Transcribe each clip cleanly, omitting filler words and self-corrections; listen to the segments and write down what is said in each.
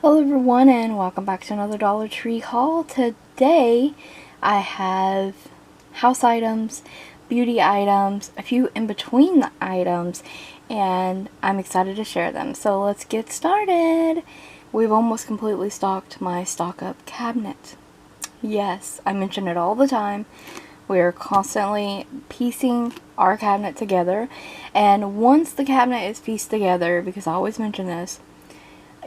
Hello everyone and welcome back to another Dollar Tree haul. Today I have house items, beauty items, a few in between the items, and I'm excited to share them. So let's get started. We've almost completely stocked my stock up cabinet. Yes, I mention it all the time. We're constantly piecing our cabinet together, and once the cabinet is pieced together, because I always mention this,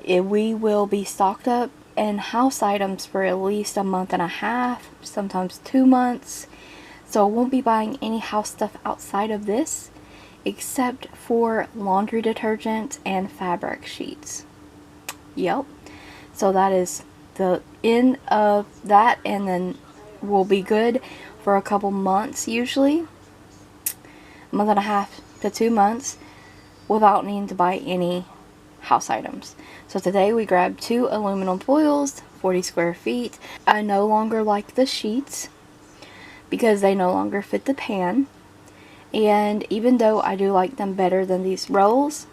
we will be stocked up in house items for at least a month and a half, sometimes 2 months. So I won't be buying any house stuff outside of this, except for laundry detergent and fabric sheets. Yep. So that is the end of that, and then we'll be good for a couple months, usually a month and a half to 2 months, without needing to buy any house items. So today we grabbed 2 aluminum foils, 40 square feet. I no longer like the sheets because they no longer fit the pan, and even though I do like them better than these rolls,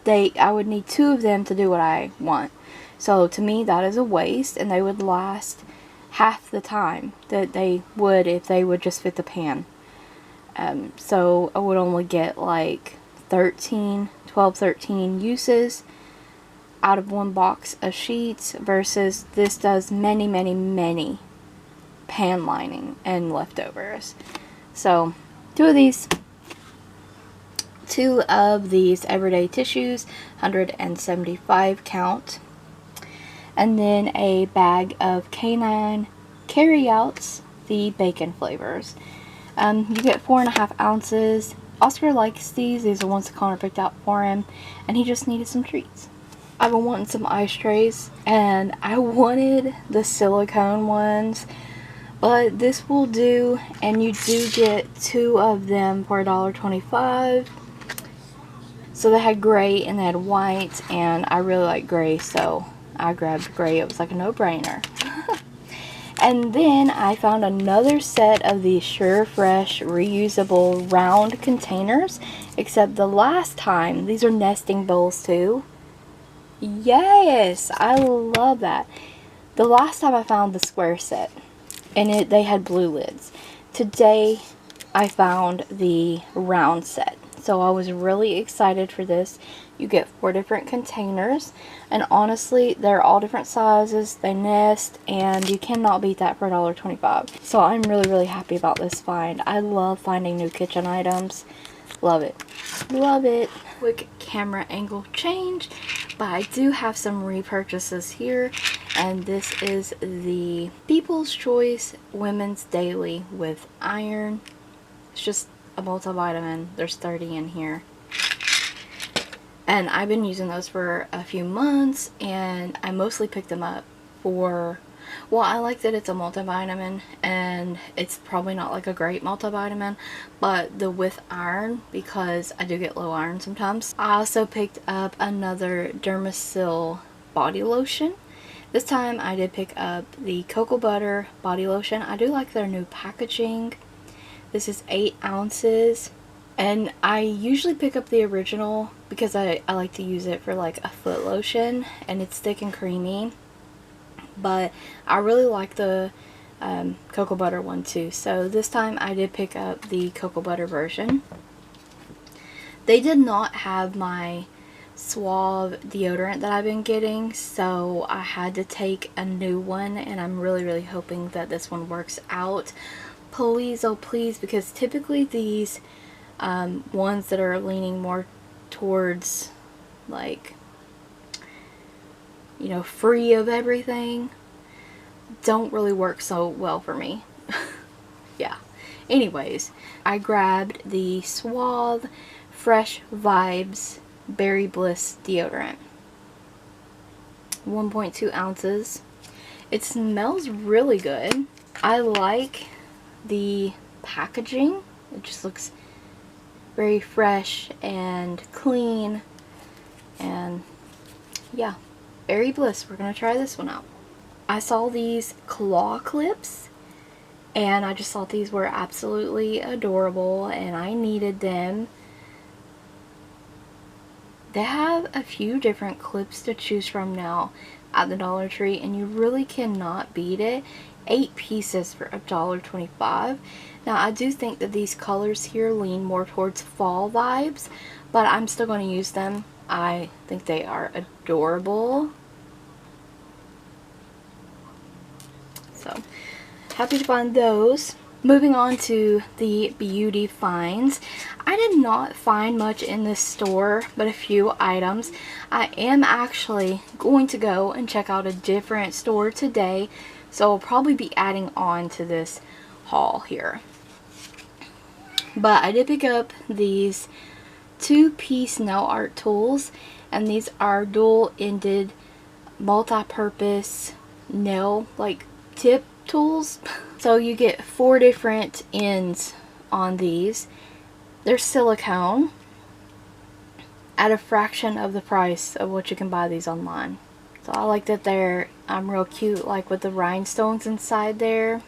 I would need 2 of them to do what I want. So to me that is a waste, and they would last half the time that they would if they would just fit the pan. So I would only get like 13 uses out of one box of sheets, versus this does many pan lining and leftovers. So 2 of these everyday tissues, 175 count, and then a bag of canine carryouts, the bacon flavors. You get 4.5 ounces. Oscar likes these. These are ones that Connor picked out for him, and he just needed some treats. I've been wanting some ice trays, and I wanted the silicone ones, but this will do, and you do get 2 of them for $1.25. So they had gray and they had white, and I really like gray, so I grabbed gray. It was like a no-brainer. And then I found another set of these Sure Fresh reusable round containers, except the last time, these are nesting bowls too. Yes, I love that. The last time I found the square set, and they had blue lids. Today I found the round set, so I was really excited for this. You get 4 different containers, and honestly they're all different sizes, they nest, and you cannot beat that for $1.25. So I'm really happy about this find. I love finding new kitchen items. Love it. Love it. Quick camera angle change, but I do have some repurchases here, and this is the People's Choice Women's Daily with iron. It's just a multivitamin. There's 30 in here, and I've been using those for a few months, and I mostly picked them up for, well, I like that it's a multivitamin, and it's probably not like a great multivitamin, but the with iron, because I do get low iron sometimes. I also picked up another Dermasil body lotion. This time I did pick up the cocoa butter body lotion. I do like their new packaging. This is 8 ounces. And I usually pick up the original because I like to use it for like a foot lotion, and it's thick and creamy. But I really like the cocoa butter one too. So this time I did pick up the cocoa butter version. They did not have my Suave deodorant that I've been getting, so I had to take a new one, and I'm really hoping that this one works out. Please, oh please, because typically these ones that are leaning more towards, like, you know, free of everything, don't really work so well for me. Yeah. Anyways, I grabbed the Suave Fresh Vibes Berry Bliss deodorant. 1.2 ounces. It smells really good. I like the packaging. It just looks very fresh and clean, and yeah, Berry Bliss. We're gonna try this one out. I saw these claw clips, and I just thought these were absolutely adorable, and I needed them. They have a few different clips to choose from now. at the Dollar Tree, and you really cannot beat it. 8 pieces for $1.25. Now I do think that these colors here lean more towards fall vibes, but I'm still going to use them. I think they are adorable. So happy to find those. Moving on to the beauty finds. I did not find much in this store, but a few items. I am actually going to go and check out a different store today, so I'll probably be adding on to this haul here. But I did pick up these 2-piece nail art tools, and these are dual-ended multi-purpose nail like tip tools. So you get 4 different ends on these. They're silicone at a fraction of the price of what you can buy these online. So I like that they're real cute, like with the rhinestones inside there.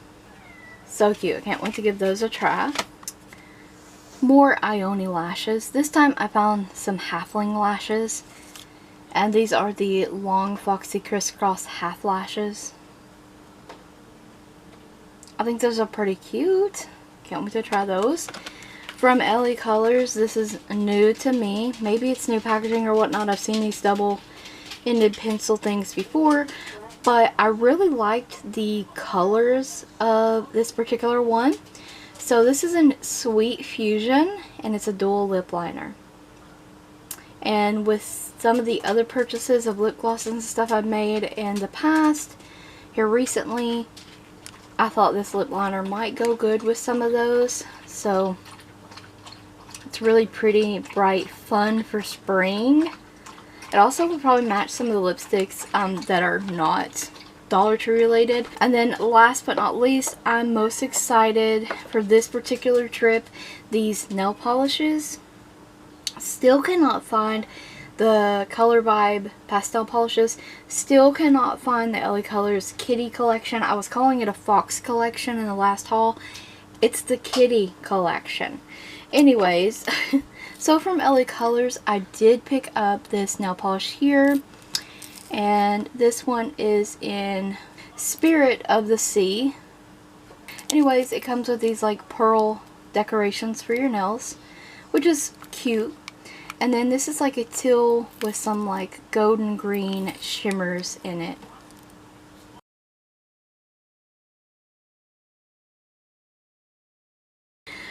So cute. I can't wait to give those a try. More Ioni lashes. This time I found some halfling lashes, and these are the long foxy crisscross half lashes. I think those are pretty cute. Can't wait to try those. From LA Colors, this is new to me. Maybe it's new packaging or whatnot. I've seen these double-ended pencil things before, but I really liked the colors of this particular one. So this is in Sweet Fusion, and it's a dual lip liner. And with some of the other purchases of lip glosses and stuff I've made in the past, here recently, I thought this lip liner might go good with some of those. So it's really pretty, bright, fun for spring. It also will probably match some of the lipsticks that are not Dollar Tree related. And then last but not least, I'm most excited for this particular trip, these nail polishes. Still cannot find the Color Vibe pastel polishes. Still cannot find the LA Colors Kitty collection. I was calling it a Fox collection in the last haul. It's the Kitty collection. Anyways, so from LA Colors, I did pick up this nail polish here. And this one is in Spirit of the Sea. Anyways, it comes with these like pearl decorations for your nails, which is cute. And then this is like a teal with some like golden green shimmers in it.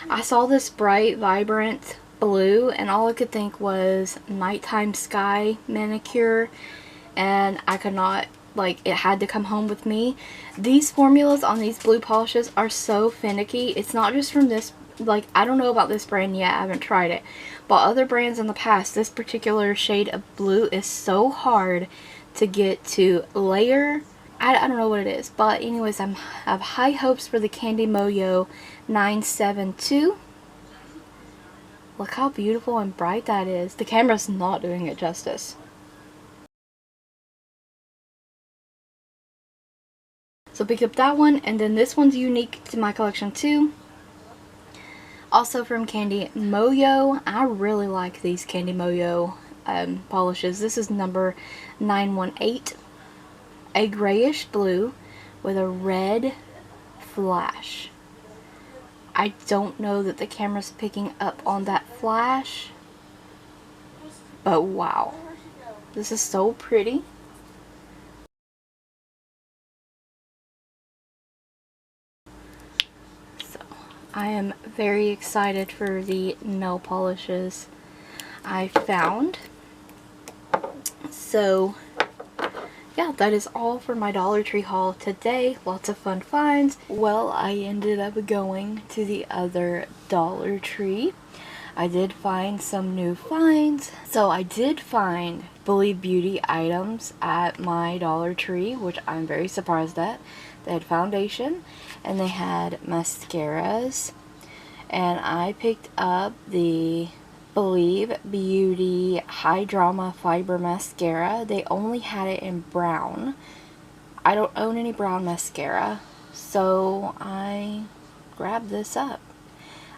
I saw this bright, vibrant blue, and all I could think was nighttime sky manicure, and I could not, like, it had to come home with me. These formulas on these blue polishes are so finicky. It's not just from this, like, I don't know about this brand yet, I haven't tried it, but other brands in the past, this particular shade of blue is so hard to get to layer. I don't know what it is, but anyways, I have high hopes for the Candy Moyo 972. Look how beautiful and bright that is. The camera's not doing it justice. So picked up that one, and then this one's unique to my collection too. Also from Candy Moyo. I really like these Candy Moyo polishes. This is number 918. A grayish blue with a red flash. I don't know that the camera's picking up on that flash, but wow, this is so pretty. So I am very excited for the nail polishes I found. So yeah, that is all for my Dollar Tree haul today. Lots of fun finds. Well, I ended up going to the other Dollar Tree. I did find some new finds. So I did find Believe Beauty items at my Dollar Tree, which I'm very surprised at. They had foundation and they had mascaras. And I picked up the Believe Beauty High Drama Fiber Mascara. They only had it in brown. I don't own any brown mascara, so I grabbed this up.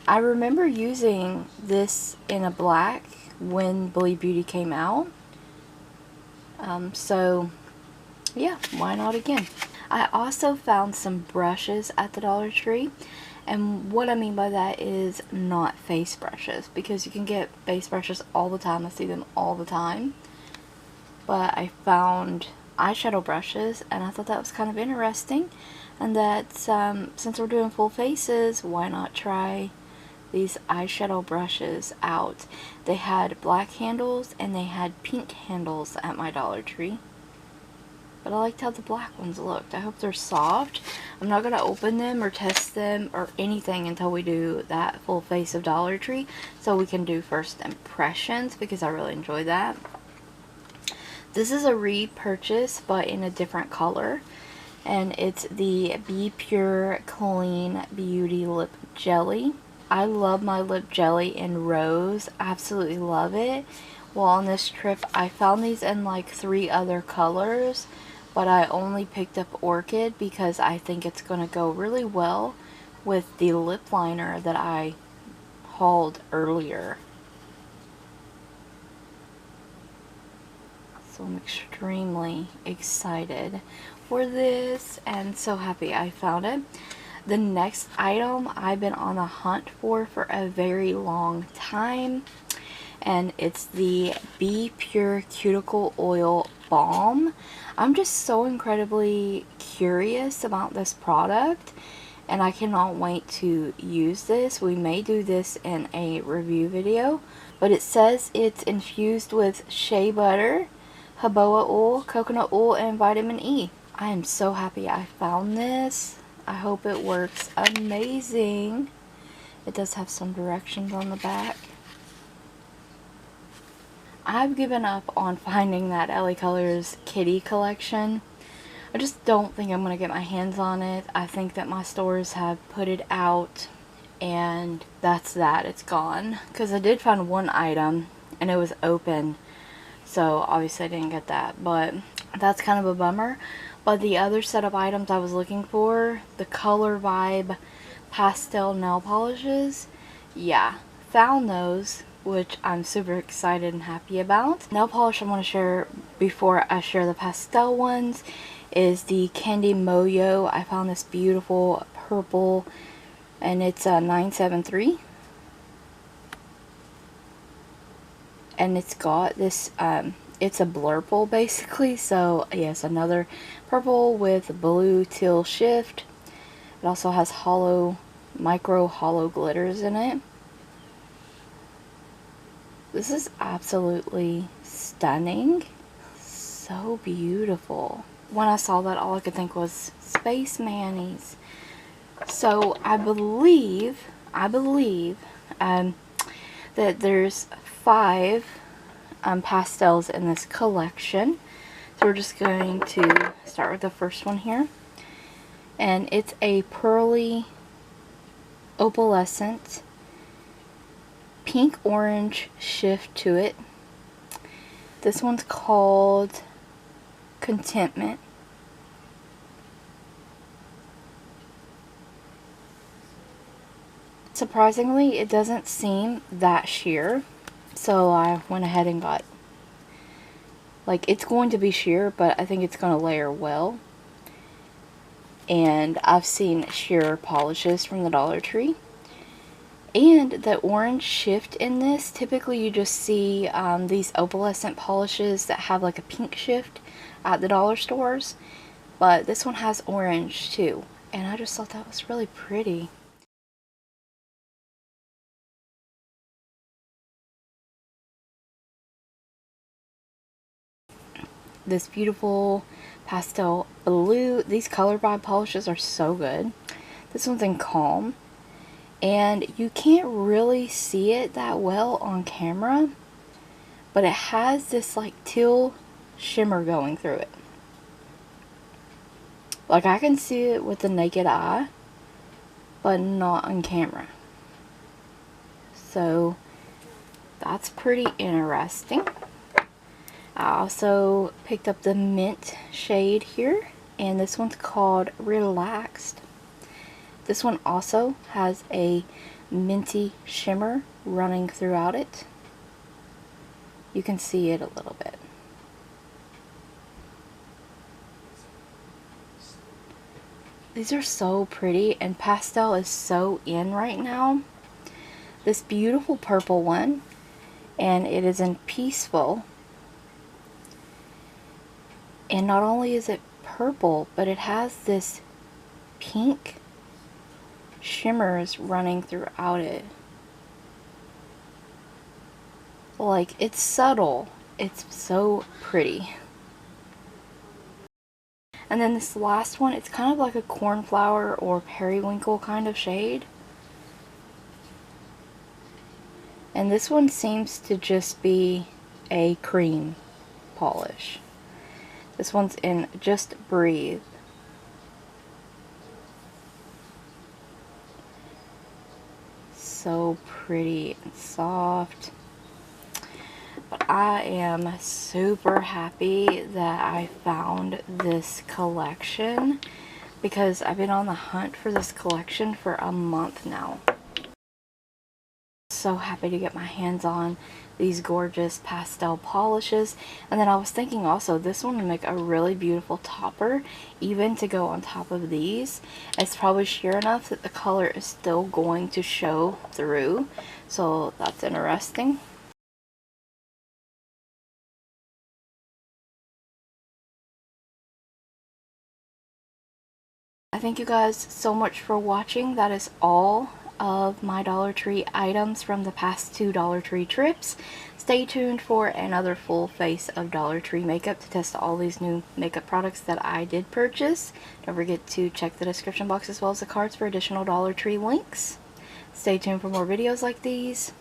I remember using this in a black when Believe Beauty came out. So yeah, why not again? I also found some brushes at the Dollar Tree. And what I mean by that is not face brushes, because you can get face brushes all the time. I see them all the time. But I found eyeshadow brushes, and I thought that was kind of interesting. And that since we're doing full faces, why not try these eyeshadow brushes out? They had black handles and they had pink handles at my Dollar Tree. But I liked how the black ones looked. I hope they're soft. I'm not going to open them or test them or anything until we do that full face of Dollar Tree, so we can do first impressions, because I really enjoy that. This is a repurchase, but in a different color. And it's the Be Pure Clean Beauty Lip Jelly. I love my lip jelly in rose. Absolutely love it. Well, on this trip, I found these in like 3 other colors, but I only picked up Orchid because I think it's going to go really well with the lip liner that I hauled earlier. So I'm extremely excited for this and so happy I found it. The next item I've been on the hunt for a very long time, and it's the Be Pure Cuticle Oil Balm. I'm just so incredibly curious about this product, and I cannot wait to use this. We may do this in a review video, but it says it's infused with shea butter, jojoba oil, coconut oil, and vitamin E. I am so happy I found this. I hope it works amazing. It does have some directions on the back. I've given up on finding that LA Colors kitty collection. I just don't think I'm going to get my hands on it. I think that my stores have put it out, and that's that. It's gone. Because I did find one item, and it was open. So obviously I didn't get that. But that's kind of a bummer. But the other set of items I was looking for, the Color Vibe pastel nail polishes, yeah, found those, which I'm super excited and happy about. Nail polish I want to share before I share the pastel ones is the Candy Moyo. I found this beautiful purple, and it's a 973. And it's got this, it's a blurple basically, so yes, another purple with blue teal shift. It also has micro hollow glitters in it. This is absolutely stunning. So beautiful. When I saw that, all I could think was Space Mayonnaise. So I believe that there's 5 pastels in this collection. So we're just going to start with the first one here. And it's a pearly opalescent pink orange shift to it. This one's called Contentment. Surprisingly, it doesn't seem that sheer, so I went ahead and got, like, it's going to be sheer, but I think it's going to layer well. And I've seen sheer polishes from the Dollar Tree. And the orange shift in this, typically you just see these opalescent polishes that have like a pink shift at the dollar stores. But this one has orange too. And I just thought that was really pretty. This beautiful pastel blue. These Color Vibe polishes are so good. This one's in Calm. And you can't really see it that well on camera, but it has this like teal shimmer going through it. Like, I can see it with the naked eye, but not on camera. So that's pretty interesting. I also picked up the mint shade here, and this one's called Relaxed. This one also has a minty shimmer running throughout it. You can see it a little bit. These are so pretty, and pastel is so in right now. This beautiful purple one, and it is in Peaceful. And not only is it purple, but it has this pink shimmers running throughout it. Like, it's subtle. It's so pretty. And then this last one, it's kind of like a cornflower or periwinkle kind of shade. And this one seems to just be a cream polish. This one's in Just Breathe. So pretty and soft. But I am super happy that I found this collection, because I've been on the hunt for this collection for a month now. So happy to get my hands on these gorgeous pastel polishes. And then I was thinking also, this one would make a really beautiful topper, even to go on top of these. It's probably sheer enough that the color is still going to show through, so that's interesting. I thank you guys so much for watching. That is all of my Dollar Tree items from the past 2 Dollar Tree trips. Stay tuned for another full face of Dollar Tree makeup to test all these new makeup products that I did purchase. Don't forget to check the description box as well as the cards for additional Dollar Tree links. Stay tuned for more videos like these.